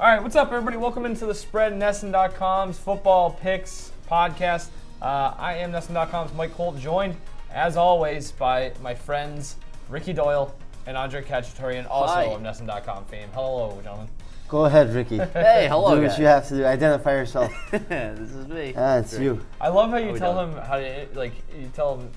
All right, what's up, everybody? Welcome into the Spread, NESN.com's football picks podcast. I am NESN.com's Mike Holt, joined, as always, by my friends Ricky Doyle and Andre Cacciatorian, also of NESN.com fame. Hello, gentlemen. Go ahead, Ricky. Hey, hello, do guys. what you have to do. Identify yourself. This is me. It's you. I love how you tell him how to, you tell him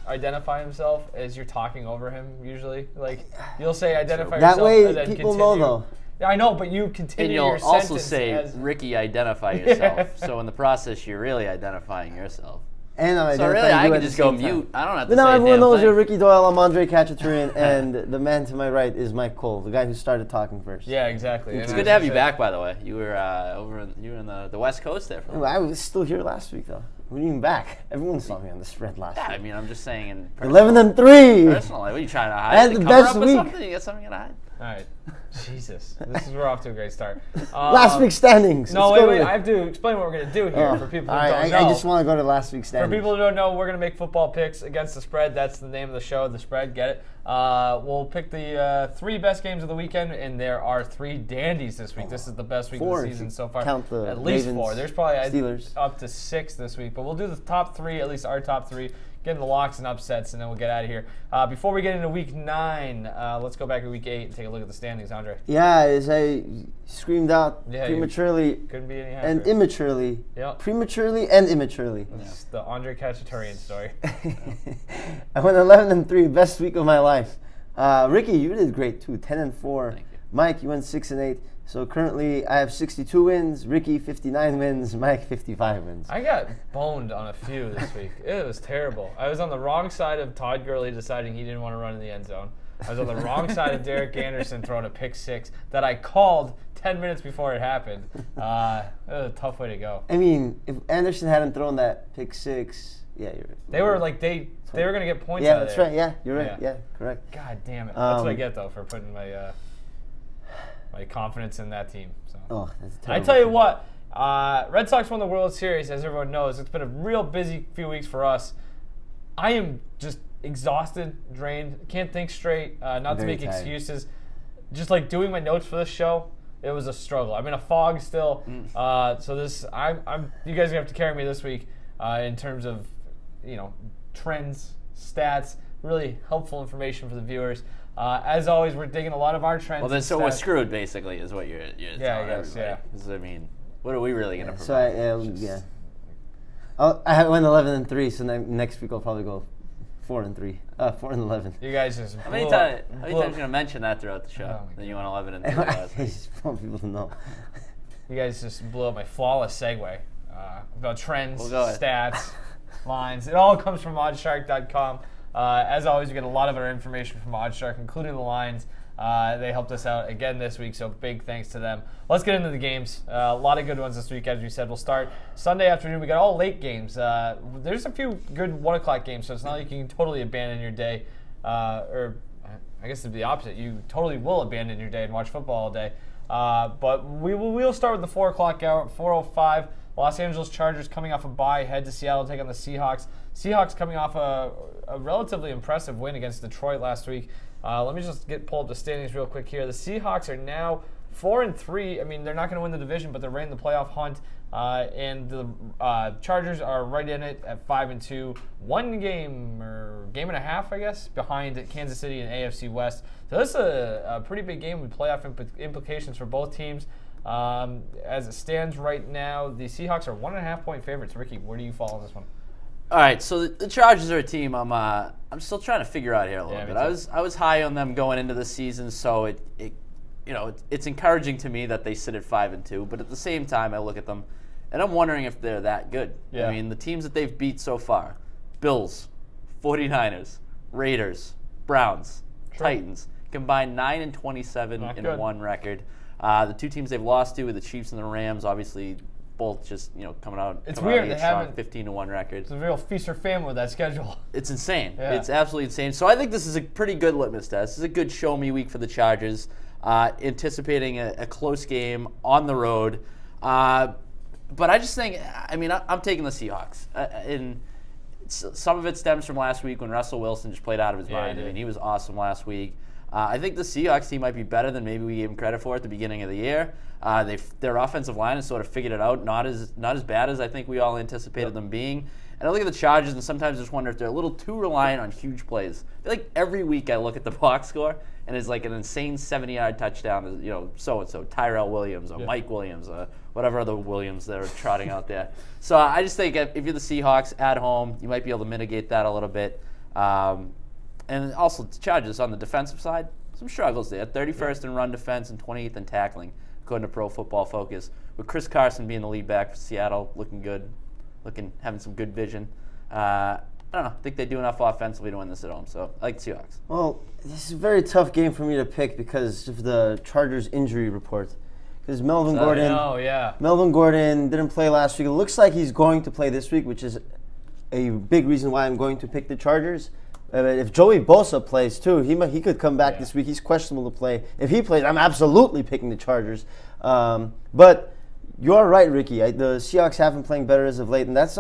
identify himself as you're talking over him, usually. Like, you'll say identify yourself. That way and then people continue. know, though. Yeah, I know, but you continue And your you'll also sentence say, as Ricky, identify yourself. So in the process, you're really identifying yourself. And I'm So really, I can just go mute. I don't have to But now say everyone knows you're Ricky. Ricky Doyle. I'm Andre Cacciatorian, and the man to my right is Mike Cole, the guy who started talking first. Yeah, exactly. It's good to have you back, by the way. You were you were in the West Coast there for a while. I was still here last week, though. When are you even back? Everyone saw me on the spread last Yeah, week. I mean, I'm just saying in 11-3. personally. What are you trying to hide? I had the Cover best up or week. something? You got something to hide? All right. Jesus. We're off to a great start. Last week's standings. No, Let's go wait. to it. I have to explain what we're going to do here for people who All right, don't know. I just want to go to last week's For standings. people who don't know, we're going to make football picks against the spread. That's the name of the show, The Spread. Get it? We'll pick the 3 best games of the weekend, and there are 3 dandies this week. This is the best week 4 of the season so far. count the at least Ravens, 4. There's probably Steelers. up to 6 this week, but we'll do the top 3, at least our top 3. Get into locks and upsets, and then we'll get out of here. Before we get into week 9, let's go back to week 8 and take a look at the standings, Andre. Yeah, as I screamed out prematurely Couldn't be any and happier. immaturely. Yep. Prematurely and immaturely. It's the Andre Cacciatorian story. I went 11-3, best week of my life. Ricky, you did great too, 10-4. Thank you. Mike, you went 6-8. So currently, I have 62 wins. Ricky, 59 wins. Mike, 55 wins. I got boned on a few this week. It was terrible. I was on the wrong side of Todd Gurley deciding he didn't want to run in the end zone. I was on the wrong side of Derek Anderson throwing a pick 6 that I called 10 minutes before it happened. It was a tough way to go. I mean, if Anderson hadn't thrown that pick 6, yeah, you're right. They were like they were gonna get points. Yeah, out of that's there. right. Yeah, you're right. Yeah, correct. God damn it. That's what I get though for putting my my confidence in that team. So. Oh, that's I terrible. tell you what, Red Sox won the World Series, as everyone knows. It's been a real busy few weeks for us. I am just exhausted, drained, can't think straight, not to make excuses. Just like doing my notes for this show, it was a struggle. I'm in a fog still, so this you guys are gonna have to carry me this week in terms of trends, stats, really helpful information for the viewers. As always, we're digging a lot of our trends. Well, then, so we're screwed, basically, is what you're Yeah, telling I guess, everybody. yeah. 'Cause, I mean, what are we really going to provide? So I went 11-3. So next week I'll probably go 4-3. 4-11. You guys just How many times are you going to mention that throughout the show? That you went 11-3 last I week? just want people to know. You guys just blew up my flawless segue about trends, We'll go ahead. stats, lines. It all comes from oddshark.com. As always, we get a lot of our information from Oddshark, including the lines. They helped us out again this week, so big thanks to them. Let's get into the games. A lot of good ones this week, as we said. We'll start Sunday afternoon. We got all late games. There's a few good 1 o'clock games, so it's not like you can totally abandon your day. Or I guess it'd be the opposite. You totally will abandon your day and watch football all day. But we'll start with the 4 o'clock hour at 4:05. Los Angeles Chargers coming off a bye, head to Seattle to take on the Seahawks. Seahawks coming off a relatively impressive win against Detroit last week. Let me just pull up the standings real quick here. The Seahawks are now 4-3. I mean, they're not going to win the division, but they're right in the playoff hunt. And the Chargers are right in it at 5-2. 1 game or game and a half, I guess, behind Kansas City and AFC West. So this is a pretty big game with playoff implications for both teams. As it stands right now, the Seahawks are 1.5-point favorites. Ricky, where do you fall on this one? All right, so the Chargers are a team I'm still trying to figure out here a little bit. I was high on them going into the season, so it's encouraging to me that they sit at 5-2. But at the same time, I look at them, and I'm wondering if they're that good. Yeah. I mean, the teams that they've beat so far: Bills, 49ers, Raiders, Browns, Titans, combined 9-27 in one record. The 2 teams they've lost to are the Chiefs and the Rams. Obviously, both just coming out. It's weird. They have 15-1 record. It's a real feast or famine with that schedule. It's insane. Yeah. It's absolutely insane. So I think this is a pretty good litmus test. This is a good show me week for the Chargers. Anticipating a close game on the road. But I just think, I'm taking the Seahawks. And some of it stems from last week when Russell Wilson just played out of his mind. I mean, he was awesome last week. I think the Seahawks team might be better than maybe we gave them credit for at the beginning of the year. Their offensive line has sort of figured it out, not as bad as I think we all anticipated them being. And I look at the Chargers and sometimes just wonder if they're a little too reliant on huge plays. I feel like every week I look at the box score and it's like an insane 70-yard touchdown, so-and-so, Tyrell Williams or Mike Williams or whatever other Williams they're trotting out there. So I just think if you're the Seahawks at home, you might be able to mitigate that a little bit. And also the Chargers on the defensive side, some struggles there. 31st in run defense and 28th in tackling, according to Pro Football Focus. With Chris Carson being the lead back for Seattle, looking good. Having some good vision. I don't know. I think they do enough offensively to win this at home. So I like the Seahawks. Well, this is a very tough game for me to pick because of the Chargers injury report. Because Melvin Gordon didn't play last week. It looks like he's going to play this week, which is a big reason why I'm going to pick the Chargers. If Joey Bosa plays too, he could come back this week. He's questionable to play. If he plays, I'm absolutely picking the Chargers. But you're right, Ricky. The Seahawks have been playing better as of late, and that's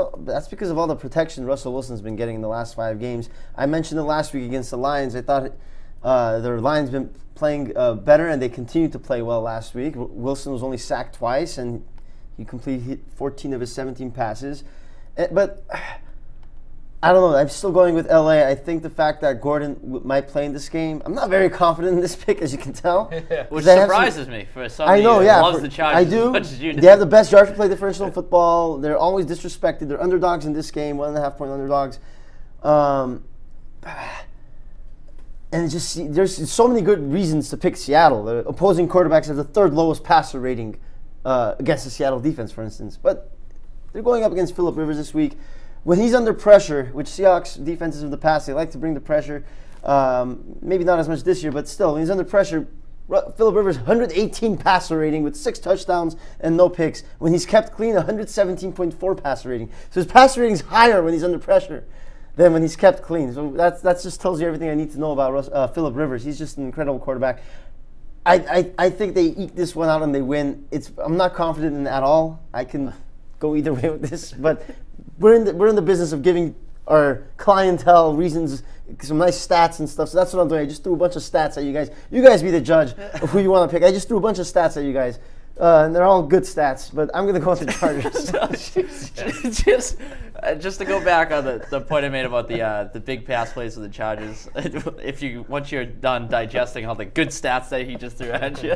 because of all the protection Russell Wilson's been getting in the last 5 games. I mentioned it last week against the Lions. I thought their line's been playing better, and they continued to play well last week. Wilson was only sacked twice, and he completed 14 of his 17 passes. But I don't know. I'm still going with LA. I think the fact that Gordon might play in this game, I'm not very confident in this pick, as you can tell. Which surprises me for somebody who loves the Chargers I do. As much as you do. They have the best yards per play differential in football. They're always disrespected. They're underdogs in this game, 1.5-point underdogs. And there's so many good reasons to pick Seattle. The opposing quarterbacks have the 3rd lowest passer rating against the Seattle defense, for instance. But they're going up against Phillip Rivers this week. When he's under pressure, which Seahawks defenses of the past, they like to bring the pressure. Maybe not as much this year, but still, when he's under pressure, Phillip Rivers, 118 passer rating with 6 touchdowns and no picks. When he's kept clean, 117.4 passer rating. So his passer rating is higher when he's under pressure than when he's kept clean. So that just tells you everything I need to know about Phillip Rivers. He's just an incredible quarterback. I think they eke this one out and they win. I'm not confident in it at all. I can go either way with this, but we're in the business of giving our clientele reasons, some nice stats and stuff. So that's what I'm doing. I just threw a bunch of stats at you guys. You guys be the judge of who you want to pick. I just threw a bunch of stats at you guys, and they're all good stats. But I'm gonna go with the Chargers. Just to go back on the point I made about the big pass plays of the Chargers. Once you're done digesting all the good stats that he just threw at you.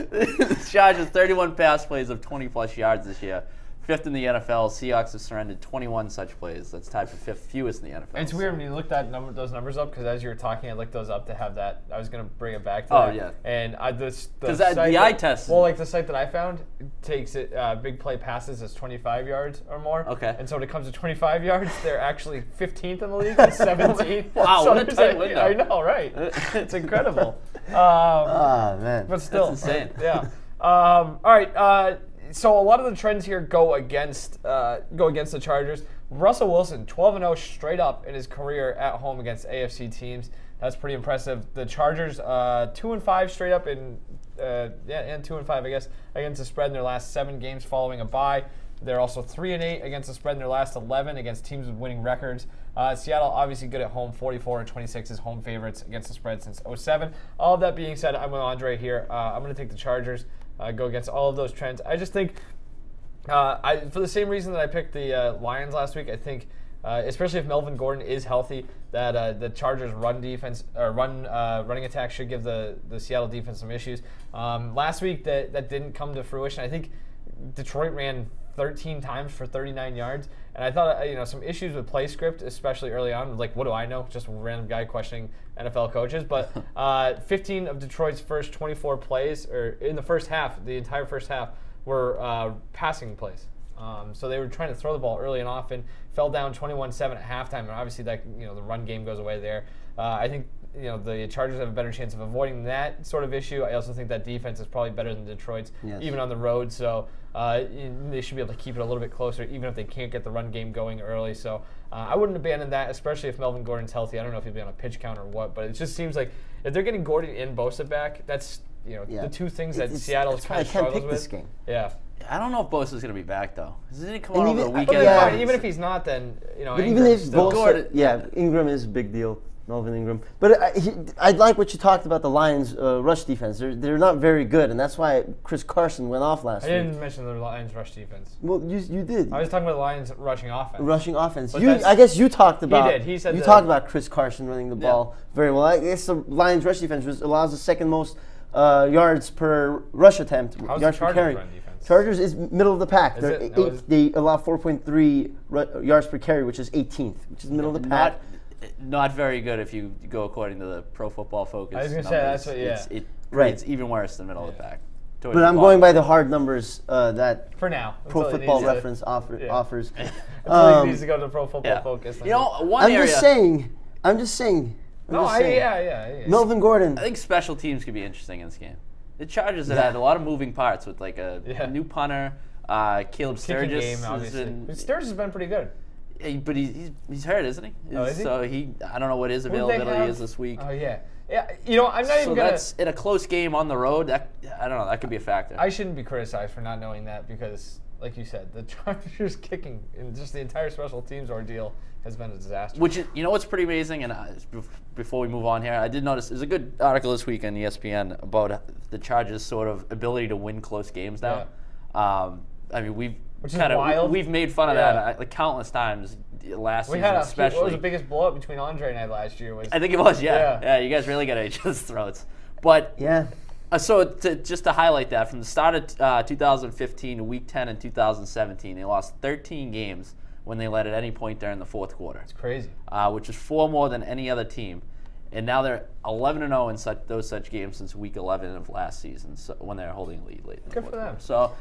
The Chargers 31 pass plays of 20+ yards this year. 5th in the NFL. Seahawks have surrendered 21 such plays. That's tied for 5th fewest in the NFL. It's weird when you look those numbers up, because as you were talking, I looked those up to have that. I was going to bring it back to that. Yeah. And the eye test. Well, like the site that I found takes it big play passes as 25 yards or more. Okay. And so when it comes to 25 yards, they're actually 15th in the league with 17. Wow, so what a tight window. I know, right? It's incredible. Man. But still. That's insane. Yeah. All right. So a lot of the trends here go against the Chargers. Russell Wilson, 12-0 straight up in his career at home against AFC teams. That's pretty impressive. The Chargers, 2-5 straight up and 2-5, I guess, against the spread in their last 7 games following a bye. They're also 3-8 against the spread in their last 11 against teams with winning records. Seattle, obviously good at home, 44-26 is home favorites against the spread since 2007. All of that being said, I'm with Andre here. I'm going to take the Chargers. Go against all of those trends. I just think, for the same reason that I picked the Lions last week, I think, especially if Melvin Gordon is healthy, that the Chargers' running attack should give the Seattle defense some issues. Last week, that didn't come to fruition. I think Detroit ran 13 times for 39 yards, and I thought some issues with play script, especially early on. Like, what do I know? Just a random guy questioning NFL coaches. But 15 of Detroit's first 24 plays, or in the first half, the entire first half, were passing plays. So they were trying to throw the ball early and often. Fell down 21-7 at halftime, and obviously that the run game goes away there. I think the Chargers have a better chance of avoiding that sort of issue. I also think that defense is probably better than Detroit's, even on the road. So they should be able to keep it a little bit closer, even if they can't get the run game going early. So I wouldn't abandon that, especially if Melvin Gordon's healthy. I don't know if he'll be on a pitch count or what, but it just seems like if they're getting Gordon and Bosa back, that's the two things that Seattle kind of struggles with. This game. Yeah. I don't know if Bosa's going to be back, though. Didn't he come over the weekend? Even if he's not, then But even if Bosa, Ingram is a big deal. Melvin Ingram. But I like what you talked about the Lions' rush defense. They're not very good, and that's why Chris Carson went off last week. I didn't mention the Lions' rush defense. Well, you did. I was talking about the Lions' rushing offense. Rushing offense. But I guess you talked about. He did. He said you talked about Chris Carson running the ball very well. I guess the Lions' rush defense allows the second most yards per rush attempt. How's yards the per carry. Chargers run defense? Chargers is middle of the pack. They allow 4.3 yards per carry, which is 18th, which is middle of the pack. Not very good if you go according to the Pro Football Focus. I was going to say, that's what, It's even worse than middle of the pack. But I'm going by the hard numbers that for now Pro Football Reference offers. Until he needs to go to Pro Football Focus. You know, I'm just saying. Melvin Gordon. I think special teams could be interesting in this game. The Chargers have had a lot of moving parts with like a new punter, Caleb Sturgis. Game, obviously. Sturgis has been pretty good. But he's hurt, isn't he? Is he? So I don't know what his availability is this week. Oh yeah. Yeah, you know, I'm not even gonna. That's in a close game on the road. I don't know. That could be a factor. I shouldn't be criticized for not knowing that because, like you said, the Chargers kicking and just the entire special teams ordeal has been a disaster. Which is, you know, what's pretty amazing. And before we move on here, I did notice there's a good article this week on ESPN about the Chargers' sort of ability to win close games now. Yeah. I mean, we've made fun of that like countless times last season, especially. What was the biggest blow up between Andre and I last year? I think it was, yeah. You guys really got at each other's throats. But so just to highlight that, from the start of 2015 to Week 10 in 2017, they lost 13 games when they led at any point during the fourth quarter. It's crazy. Which is 4 more than any other team. And now they're 11-0 in such games since Week 11 of last season, so when they're holding a lead late in the fourth quarter. So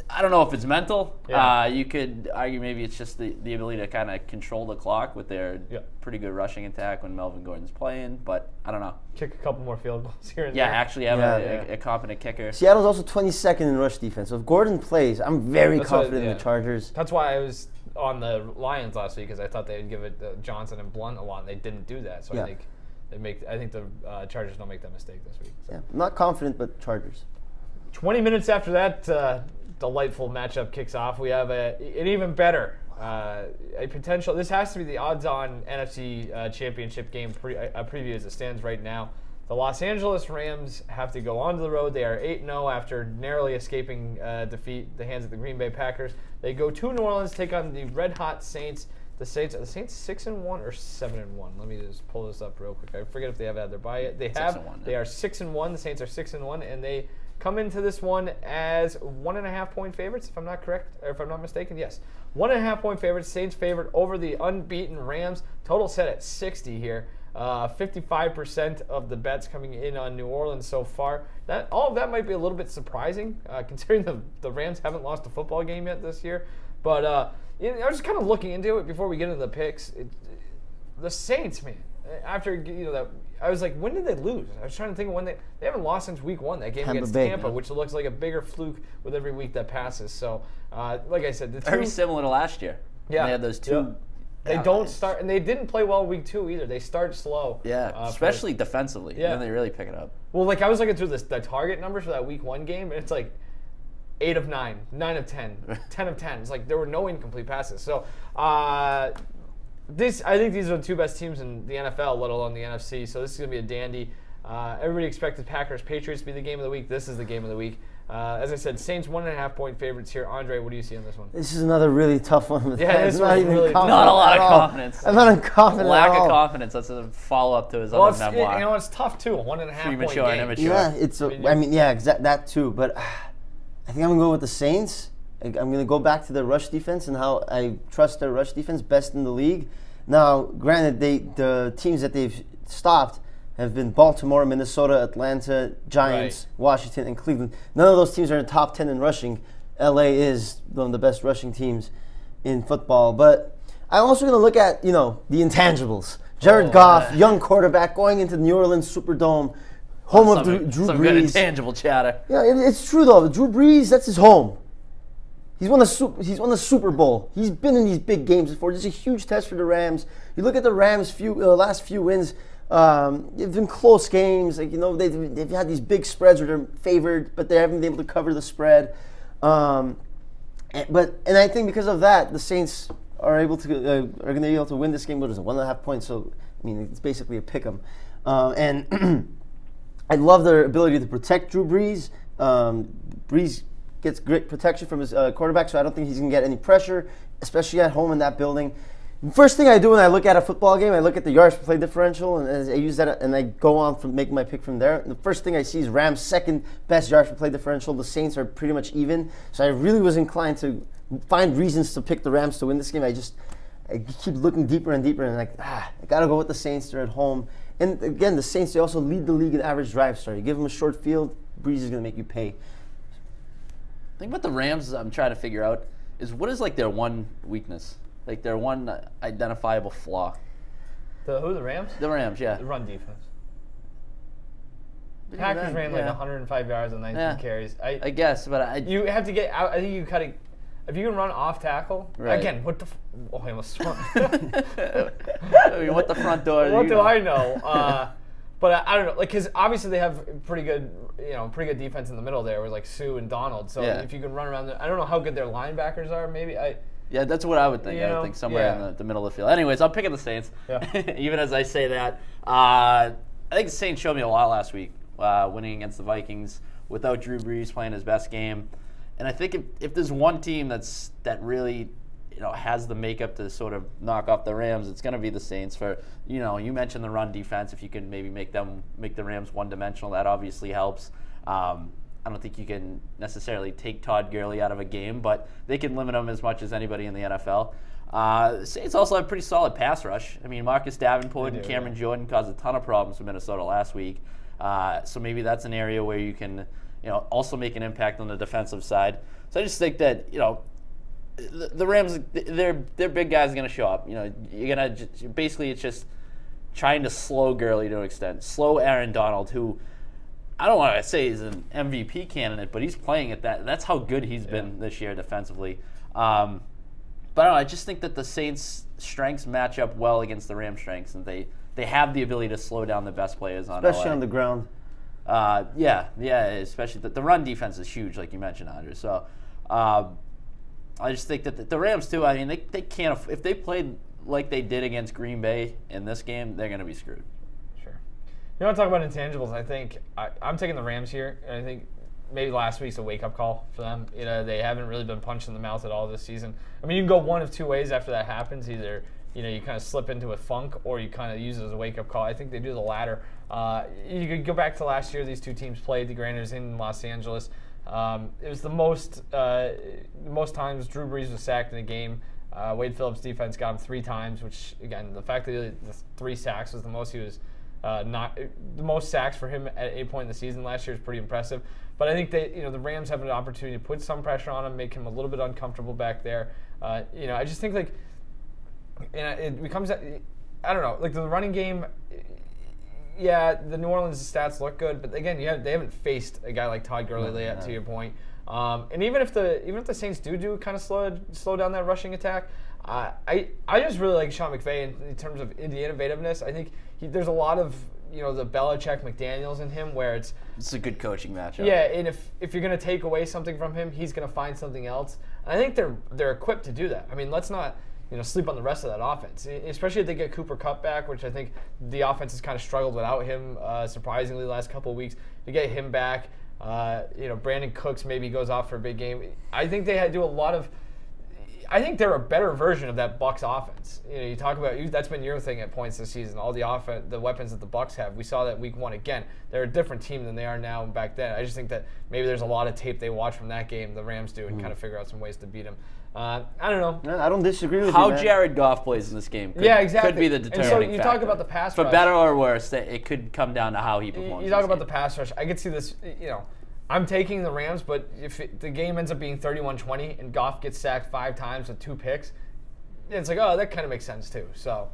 I don't know if it's mental. Yeah. You could argue maybe it's just the ability to kind of control the clock with their pretty good rushing attack when Melvin Gordon's playing, but I don't know. Kick a couple more field goals here and there. Actually have a competent kicker. Seattle's also 22nd in rush defense. So if Gordon plays, I'm very confident in the Chargers. That's why I was on the Lions last week because I thought they would give it to Johnson and Blunt a lot, and they didn't do that. So I think the Chargers don't make that mistake this week. So. Yeah, I'm not confident, but Chargers. 20 minutes after that delightful matchup kicks off, we have an even better, a potential. This has to be the odds-on NFC Championship game preview as it stands right now. The Los Angeles Rams have to go onto the road. They are 8-0 after narrowly escaping defeat at the hands of the Green Bay Packers. They go to New Orleans, take on the red-hot Saints. Are the Saints 6-1 or 7-1? Let me just pull this up real quick. I forget if they have had their bye yet. They have. 6-1. They are 6-1. The Saints are 6-1, and they come into this one as 1.5-point favorites, if I'm not correct, or if I'm not mistaken. Yes, 1.5-point favorites. Saints favored over the unbeaten Rams. Total set at 60 here. 55% of the bets coming in on New Orleans so far. All of that might be a little bit surprising, considering the Rams haven't lost a football game yet this year. But I was just kind of looking into it before we get into the picks. The Saints, man. After that, I was like, when did they lose? I was trying to think of when they haven't lost since Week 1. That game against Tampa, which looks like a bigger fluke with every week that passes. So, like I said, very similar to last year. Yeah, they had those two. They don't start, and they didn't play well Week 2 either. They start slow. Yeah, especially defensively. Yeah, and then they really pick it up. Well, like I was looking through the target numbers for that Week 1 game, and it's like 8 of 9, 9 of 10, 10 of 10. It's like there were no incomplete passes. So, I think these are the two best teams in the NFL, let alone the NFC. So this is going to be a dandy. Everybody expected Patriots to be the game of the week. This is the game of the week. As I said, Saints 1.5-point favorites here. Andre, what do you see on this one? This is another really tough one. This not even really not a lot of confidence. I'm not confident. Lack of confidence. That's a follow-up to his other memoir. It's tough too. 1.5-point premature and immature. Yeah, that too. But I think I'm gonna go with the Saints. I'm going to go back to their rush defense and how I trust their rush defense, best in the league. Now, granted, the teams that they've stopped have been Baltimore, Minnesota, Atlanta, Giants, Washington, and Cleveland. None of those teams are in the top 10 in rushing. LA is one of the best rushing teams in football. But I'm also going to look at, the intangibles. Jared Goff, young quarterback, going into the New Orleans Superdome, home of Drew Brees. Some good intangible chatter. Yeah, it's true, though. Drew Brees, that's his home. He's won the Super Bowl. He's been in these big games before. This is a huge test for the Rams. You look at the Rams' last few wins. They've been close games. They've had these big spreads where they're favored, but they haven't been able to cover the spread. And I think because of that, the Saints are able to are going to be able to win this game. What is it, 1.5 points? So I mean, it's basically a pick 'em. And I love their ability to protect Drew Brees. Brees gets great protection from his quarterback, so I don't think he's going to get any pressure, especially at home in that building. First thing I do when I look at a football game, I look at the yards per play differential, and I use that, and I go on from making my pick from there. And the first thing I see is Rams' second best yards per play differential. The Saints are pretty much even, so I really was inclined to find reasons to pick the Rams to win this game. I keep looking deeper and deeper, and I gotta go with the Saints. They're at home, and again, the Saints, they also lead the league in average drive start. You give them a short field, Breeze is gonna make you pay. The thing about the Rams I'm trying to figure out is what is like their one weakness, like their one identifiable flaw. The Rams? The Rams, yeah. The run defense. Packers ran like 105 yards on 19 carries. I guess, but you have to get out. I think you cut it. If you can run off tackle, right. Again, what the? I almost swung. I mean, what the front door? What do I know? But I don't know, like, because obviously they have pretty good defense in the middle there with like Sue and Donald. So if you can run around, I don't know how good their linebackers are. Maybe Yeah, that's what I would think. I would think somewhere in the middle of the field. Anyways, I'm picking the Saints. Yeah. Even as I say that, I think the Saints showed me a lot last week, winning against the Vikings without Drew Brees playing his best game. And I think if there's one team that really has the makeup to sort of knock off the Rams, it's going to be the Saints. For you mentioned the run defense. If you can maybe make the Rams one-dimensional, that obviously helps. I don't think you can necessarily take Todd Gurley out of a game, but they can limit him as much as anybody in the NFL. The Saints also have a pretty solid pass rush. I mean, Marcus Davenport and Cameron Jordan caused a ton of problems for Minnesota last week. So maybe that's an area where you can also make an impact on the defensive side. So I just think that the Rams, their big guys are going to show up. You're going to basically, it's just trying to slow Gurley to an extent, slow Aaron Donald, who I don't want to say he's an MVP candidate, but he's playing at that. That's how good he's been this year defensively. But I don't know, I just think that the Saints' strengths match up well against the Rams' strengths, and they have the ability to slow down the best players on especially on the ground. Especially the run defense is huge, like you mentioned, Andrew. So I just think that the Rams too. I mean, they can't, if they played like they did against Green Bay in this game, they're going to be screwed. Sure. You want to talk about intangibles? I think I'm taking the Rams here, and I think maybe last week's a wake-up call for them. They haven't really been punched in the mouth at all this season. I mean, you can go one of two ways after that happens. Either you kind of slip into a funk, or you kind of use it as a wake-up call. I think they do the latter. You could go back to last year. These two teams played. The Granders in Los Angeles. It was the most times Drew Brees was sacked in a game. Wade Phillips' defense got him 3 times, which, again, the fact that the 3 sacks was the most he was the most sacks for him at a point in the season last year is pretty impressive. But I think the Rams have an opportunity to put some pressure on him, make him a little bit uncomfortable back there. I just think it becomes, I don't know, like the running game. Yeah, the New Orleans stats look good, but again, they haven't faced a guy like Todd Gurley to your point. And even if the Saints do kind of slow down that rushing attack, I just really like Sean McVay in terms of the innovativeness. I think there's a lot of the Belichick McDaniels in him where it's a good coaching matchup. Yeah, and if you're going to take away something from him, he's going to find something else. And I think they're equipped to do that. I mean, let's not sleep on the rest of that offense, especially if they get Cooper Kupp back, which I think the offense has kind of struggled without him, surprisingly, the last couple of weeks. To get him back, Brandon Cooks maybe goes off for a big game. I think they do a lot of. I think they're a better version of that Bucs offense. You talk about that's been your thing at points this season. All the weapons that the Bucs have. We saw that week 1 again. They're a different team than they are now and back then. I just think that maybe there's a lot of tape they watch from that game. The Rams do and kind of figure out some ways to beat them. I don't know. No, I don't disagree with how you, man. Jared Goff plays in this game. Exactly. Could be the determining factor. And so you factor. talk about the pass rush. For better or worse, it could come down to how he performs. You talk about the pass rush. I could see this. I'm taking the Rams, but if the game ends up being 31-20 and Goff gets sacked 5 times with 2 picks, it's like, oh, that kind of makes sense too. So,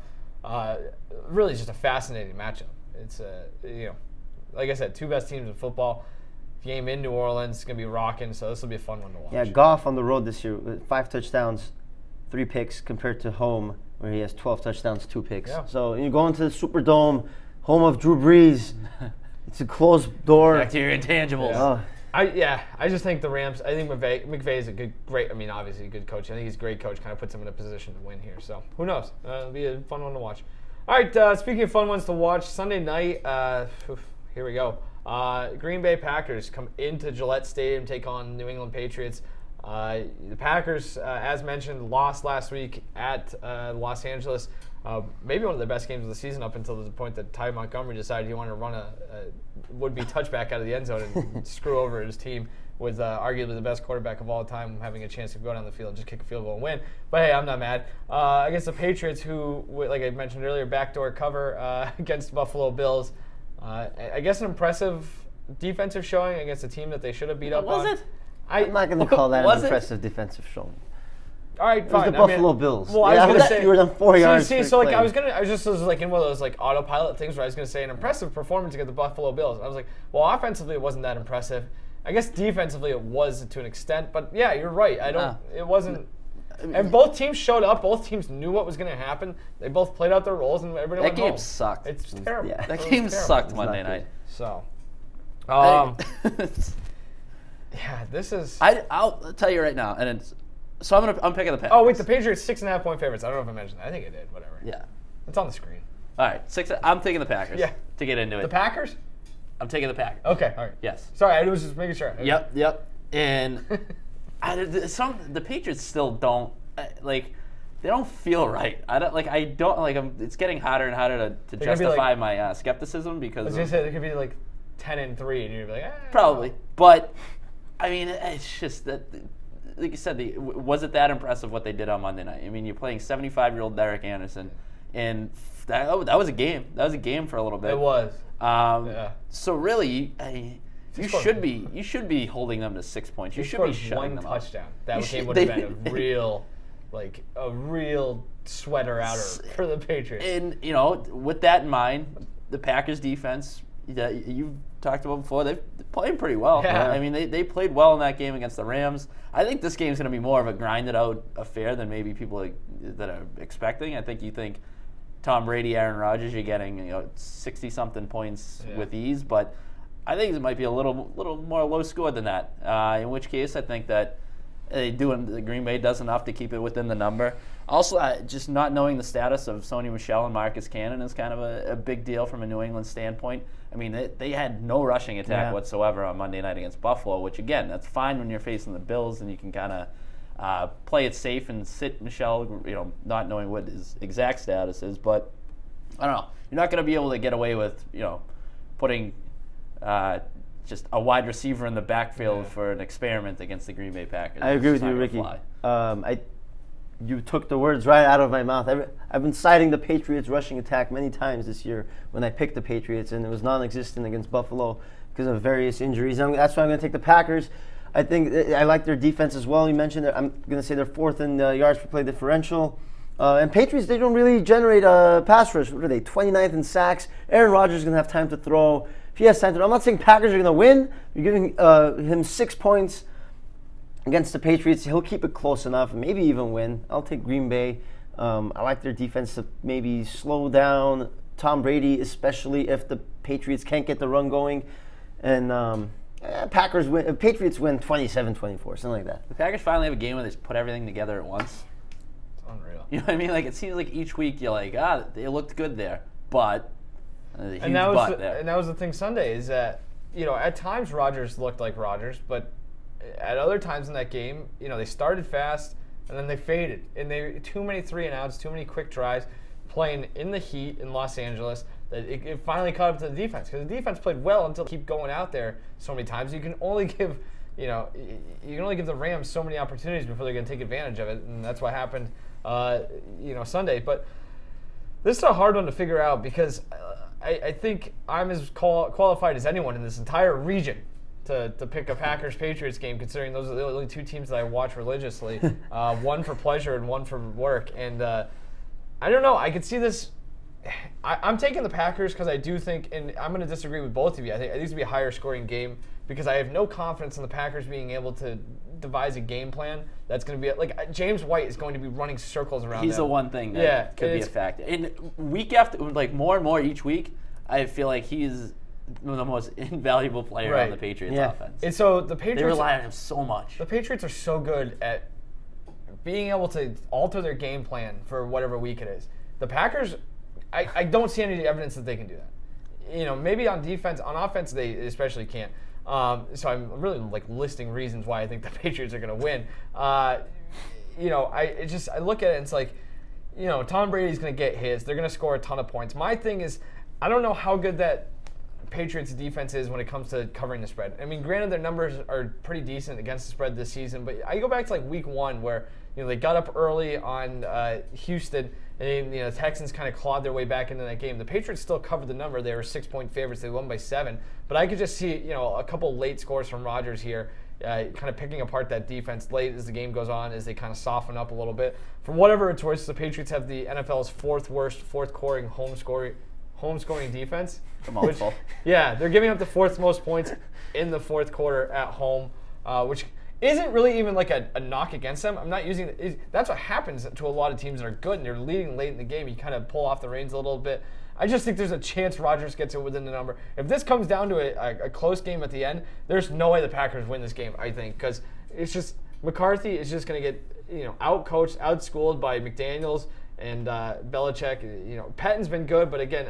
really, just a fascinating matchup. It's like I said, 2 best teams in football. Game in New Orleans, it's gonna be rocking. So this will be a fun one to watch. Yeah, Goff on the road this year, 5 touchdowns, 3 picks, compared to home where he has 12 touchdowns, 2 picks. Yeah. So you go into the Superdome, home of Drew Brees. It's a closed door. Back to your intangibles. Yeah. I just think the Rams. I think McVay is obviously a good coach. I think he's a great coach. Kind of puts him in a position to win here. So who knows? It'll be a fun one to watch. All right. Speaking of fun ones to watch, Sunday night. Here we go. Green Bay Packers come into Gillette Stadium, take on New England Patriots. The Packers, as mentioned, lost last week at Los Angeles. Maybe one of the best games of the season up until the point that Ty Montgomery decided he wanted to run a would-be touchback out of the end zone and screw over his team with arguably the best quarterback of all time having a chance to go down the field and just kick a field goal and win. But hey, I'm not mad. Against the Patriots, who, like I mentioned earlier, backdoor cover against Buffalo Bills. I guess an impressive defensive showing against a team that they should have beat up on. Was it? I'm not going to call that an impressive defensive showing. All right, fine. It was the Buffalo Bills. Well, I was going to say you were on 4 yards. I was in one of those like autopilot things where I was going to say an impressive performance against the Buffalo Bills. I was like, well, offensively it wasn't that impressive. I guess defensively it was to an extent, but yeah, you're right. It wasn't. And both teams showed up. Both teams knew what was going to happen. They both played out their roles, and everybody went home. That game sucked. It's terrible. Yeah. That game sucked Monday night. So, yeah, this is. I'll tell you right now, and it's. So I'm picking the Packers. Oh wait, the Patriots 6.5 point favorites. I don't know if I mentioned that. I think I did. Whatever. Yeah. It's on the screen. All right, 6. I'm taking the Packers. Yeah. To get into it. The Packers? I'm taking the Packers. Okay. All right. Yes. Sorry, I was just making sure. Yep. And the Patriots still don't they don't feel right. It's getting hotter and hotter to justify my skepticism because I was gonna say they could be like 10-3, and you'd be like, probably. But I mean, it's just that. Like you said, was it that impressive what they did on Monday night? I mean, you're playing 75-year-old Derek Anderson, and that was a game. That was a game for a little bit. It was. So really, you should be holding them to 6 points. You should be shutting them one touchdown. That game would have been a real sweater outer for the Patriots. And with that in mind, the Packers defense that you've talked about before, they're playing pretty well. Yeah. I mean, they played well in that game against the Rams. I think this game's going to be more of a grinded-out affair than maybe people that are expecting. I think you think Tom Brady, Aaron Rodgers, you're getting 60-something points with ease, but I think it might be a little more low score than that. In which case, I think that the Green Bay does enough to keep it within the number. Also, just not knowing the status of Sony Michel and Marcus Cannon is kind of a big deal from a New England standpoint. I mean, they had no rushing attack whatsoever on Monday night against Buffalo, which, again, that's fine when you're facing the Bills and you can kind of play it safe and sit Michel, not knowing what his exact status is. But, I don't know. You're not going to be able to get away with, putting just a wide receiver in the backfield for an experiment against the Green Bay Packers. I agree with you, Ricky. You took the words right out of my mouth. I've been citing the Patriots rushing attack many times this year when I picked the Patriots, and it was non-existent against Buffalo because of various injuries. That's why I'm going to take the Packers. I think I like their defense as well. You mentioned I'm going to say they're fourth in yards per play differential. And Patriots, they don't really generate a pass rush. What are they, 29th in sacks? Aaron Rodgers is going to have time to throw. If he has time to throw, I'm not saying Packers are going to win. You're giving him 6 points against the Patriots. He'll keep it close enough, maybe even win. I'll take Green Bay. I like their defense to maybe slow down Tom Brady, especially if the Patriots can't get the run going. And Patriots win 27-24, something like that. The Packers finally have a game where they just put everything together at once. It's unreal. You know what I mean? Like, it seems like each week you're like, they looked good there, but there's a huge but there. And that was the thing Sunday is that, at times Rodgers looked like Rodgers, but at other times in that game, they started fast and then they faded. And they too many 3-and-outs, too many quick drives, playing in the heat in Los Angeles. That it finally caught up to the defense because the defense played well until they keep going out there so many times. You can only give, the Rams so many opportunities before they're going to take advantage of it, and that's what happened, Sunday. But this is a hard one to figure out because I think I'm as qualified as anyone in this entire region to pick a Packers-Patriots game, considering those are the only two teams that I watch religiously, one for pleasure and one for work. And I don't know. I could see this. I'm taking the Packers because I do think, and I'm going to disagree with both of you, I think this will be a higher-scoring game because I have no confidence in the Packers being able to devise a game plan that's going to be like James White is going to be running circles around. He's the one thing that could be a factor. And week after, more and more each week, I feel like he's the most invaluable player on the Patriots offense. And so the Patriots, they rely on him so much. The Patriots are so good at being able to alter their game plan for whatever week it is. The Packers, I don't see any evidence that they can do that. Maybe on defense, on offense, they especially can't. So I'm really listing reasons why I think the Patriots are going to win. I look at it and it's like, Tom Brady's going to get his. They're going to score a ton of points. My thing is, I don't know how good that Patriots defense is when it comes to covering the spread. I mean, granted, their numbers are pretty decent against the spread this season, but I go back to week 1 where they got up early on Houston, and the Texans kind of clawed their way back into that game. The Patriots still covered the number. They were 6-point favorites. They won by 7, but I could just see a couple late scores from Rodgers here, kind of picking apart that defense late as the game goes on, as they kind of soften up a little bit. For whatever it's worth, the Patriots have the NFL's 4th worst fourth-quarter home scoring defense. Yeah, they're giving up the 4th most points in the 4th quarter at home, which isn't really even a knock against them. I'm not using it. That's what happens to a lot of teams that are good and they're leading late in the game. You kind of pull off the reins a little bit. I just think there's a chance Rodgers gets it within the number. If this comes down to a close game at the end, there's no way the Packers win this game, I think, because it's just McCarthy is just going to get out-coached, out-schooled by McDaniels and Belichick. Patton's been good, but again,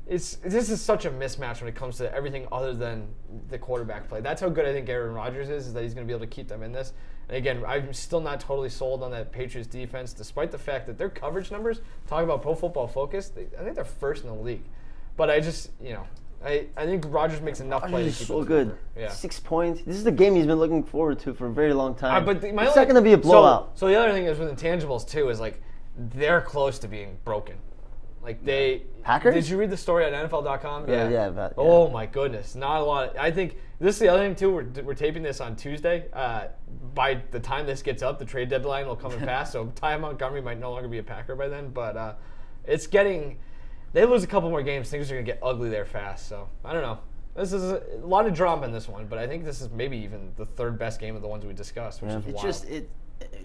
this is such a mismatch when it comes to everything other than the quarterback play. That's how good I think Aaron Rodgers is that he's going to be able to keep them in this. And again, I'm still not totally sold on that Patriots defense, despite the fact that their coverage numbers, talk about Pro Football Focus, I think they're 1st in the league. But I just, I think Rodgers makes enough plays to keep so it good. Yeah. 6 points. This is the game he's been looking forward to for a very long time. But it's not going to be a blowout. So the other thing is with intangibles too is they're close to being broken. Packers? Did you read the story on NFL.com? Yeah. Oh my goodness, not a lot. I think this is the other thing too. We're taping this on Tuesday. By the time this gets up, the trade deadline will come and pass. So Ty Montgomery might no longer be a Packer by then. But it's getting. They lose a couple more games, things are gonna get ugly there fast. So I don't know. This is a lot of drama in this one, but I think this is maybe even the 3rd best game of the ones we discussed, which is wild.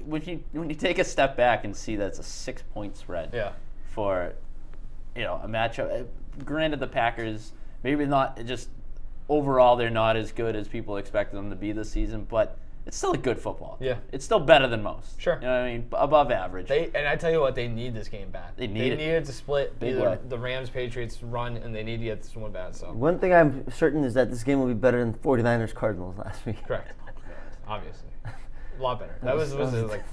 When you take a step back and see that it's a 6-point spread. Yeah. For a matchup. Granted, the Packers, maybe not just overall, they're not as good as people expected them to be this season, but it's still a good football team. Yeah. It's still better than most. Sure. You know what I mean? Above average. And I tell you what, they need this game bad. They needed to split the Rams-Patriots run, and they need to get this one bad. So one thing I'm certain is that this game will be better than 49ers-Cardinals last week. Correct. Obviously. A lot better. That was it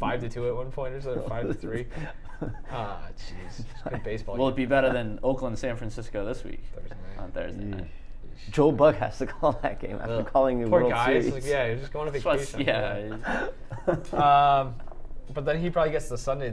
5-2 at one point or so, 5-3. Jeez. Good baseball. Will it be better than Oakland, San Francisco this week? On Thursday night. Joe Buck has to call that game after calling the World Series. You're just going on vacation. But then he probably gets the Sunday,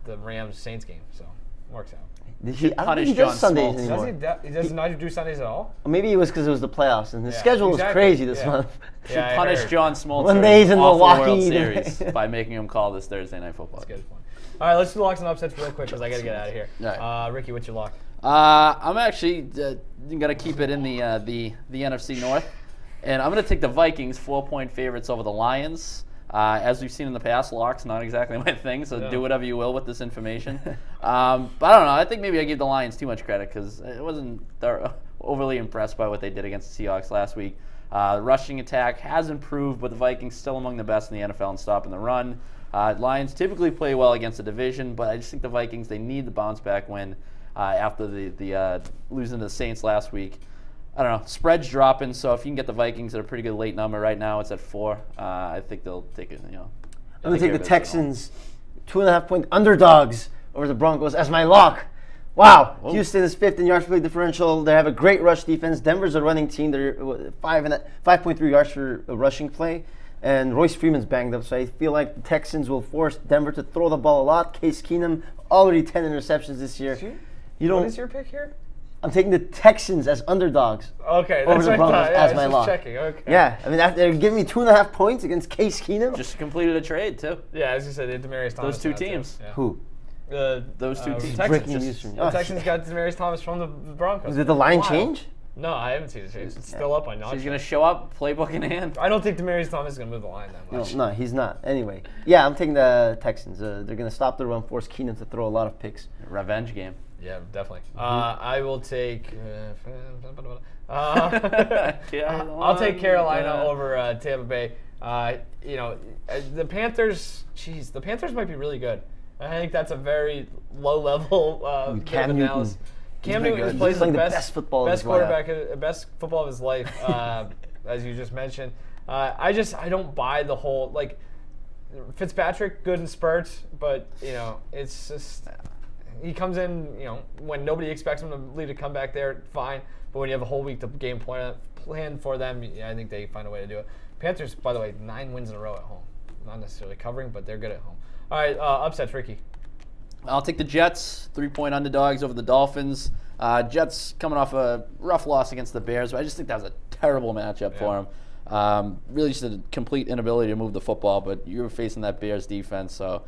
the Rams-Saints game, so works out. I don't think he does Sundays anymore. He does not do Sundays at all? Maybe it was because it was the playoffs, and his schedule was crazy this month. Should punish John Smoltz One day he's in Milwaukee. World Series by making him call this Thursday night football. That's a good point. All right, let's do locks and upsets real quick because I got to get out of here. Right. Ricky, what's your lock? I'm actually going to keep it in the NFC North, and I'm going to take the Vikings 4-point favorites over the Lions. As we've seen in the past, locks not exactly my thing, so do whatever you will with this information. But I don't know. I think maybe I gave the Lions too much credit because I wasn't overly impressed by what they did against the Seahawks last week. The rushing attack has improved, but the Vikings still among the best in the NFL in stopping the run. Lions typically play well against the division, but I just think the Vikings, they need the bounce-back win after the losing to the Saints last week. I don't know. Spread's dropping, so if you can get the Vikings at a pretty good late number right now, it's at 4. I think they'll take it. I'm going to take the Texans 2.5-point underdogs over the Broncos as my lock. Wow. Whoa. Houston is 5th in yards per play differential. They have a great rush defense. Denver's a running team. They're 5.3 yards for a rushing play. And Royce Freeman's banged up, so I feel like the Texans will force Denver to throw the ball a lot. Case Keenum, already 10 interceptions this year. What is your pick here? I'm taking the Texans as underdogs. Okay, over that's the Broncos as my lock. Checking. Okay. Yeah, I mean they're giving me 2.5 points against Case Keenum. Just completed a trade too. Yeah, as you said, they had Demaryius Thomas. Those two teams. Yeah. Who? Those two teams. Texans. The Texans got Demaryius Thomas from the Broncos. Did the line change? No, I haven't seen the change. It's still up on notch. So he's going to show up, playbook in hand? I don't think Demaryius Thomas is going to move the line that much. No, he's not. Anyway, yeah, I'm taking the Texans. They're going to stop the run, force Keenum to throw a lot of picks. Revenge game. Yeah, definitely. I will take. I'll take Carolina over Tampa Bay. The Panthers. Jeez, the Panthers might be really good. I think that's a very low level Cam Newton. Cam Newton plays the best football of his life, as you just mentioned. I don't buy the whole like Fitzpatrick good in spurts, but it's just he comes in when nobody expects him to lead a comeback there, fine. But when you have a whole week to game plan for them, I think they find a way to do it. Panthers, by the way, 9 wins in a row at home. Not necessarily covering, but they're good at home. All right, upsets, Ricky. I'll take the Jets, 3-point underdogs over the Dolphins. Jets coming off a rough loss against the Bears, but I just think that was a terrible matchup for them. Really just a complete inability to move the football, but you were facing that Bears defense, so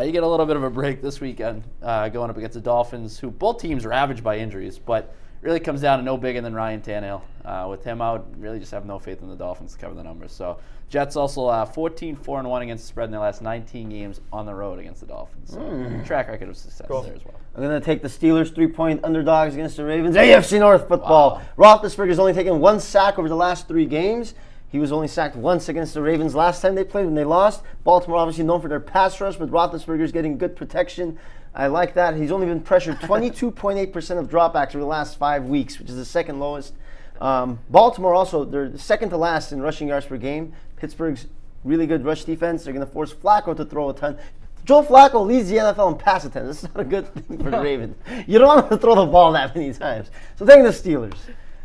you get a little bit of a break this weekend going up against the Dolphins, who both teams are ravaged by injuries, but really comes down to no bigger than Ryan Tannehill. With him out, really just have no faith in the Dolphins to cover the numbers. So Jets also 14-4-1 against the spread in their last 19 games on the road against the Dolphins. So track record of success there as well. I'm going to take the Steelers 3-point underdogs against the Ravens. AFC North football. Wow. Roethlisberger's only taken 1 sack over the last 3 games. He was only sacked once against the Ravens last time they played when they lost. Baltimore obviously known for their pass rush, but Roethlisberger's getting good protection. I like that. He's only been pressured 22.8% of dropbacks over the last 5 weeks, which is the second lowest. Baltimore also, they're second to last in rushing yards per game. Pittsburgh's really good rush defense. They're going to force Flacco to throw a ton. Joe Flacco leads the NFL in pass attempts. That's not a good thing for the Ravens. You don't want him to throw the ball that many times. So taking the Steelers.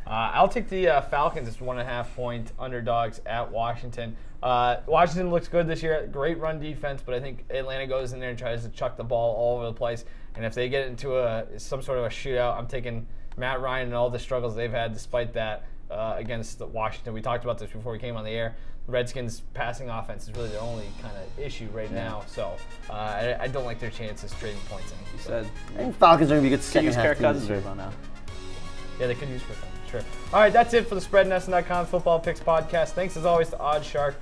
I'll take the Falcons as 1.5-point underdogs at Washington. Washington looks good this year. Great run defense, but I think Atlanta goes in there and tries to chuck the ball all over the place. And if they get into some sort of a shootout, I'm taking Matt Ryan and all the struggles they've had despite that against Washington. We talked about this before we came on the air. The Redskins' passing offense is really their only kind of issue right now. So I don't like their chances trading points. I think Falcons are going to be good second half. Kirk Cousins now. Yeah, they could use Kirk Cousins. Sure. All right, that's it for the SpreadNESN.com Football Picks podcast. Thanks as always to OddsShark.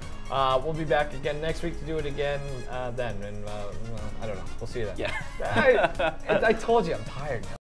We'll be back again next week to do it again then. And I don't know. We'll see you then. Yeah. I told you I'm tired now.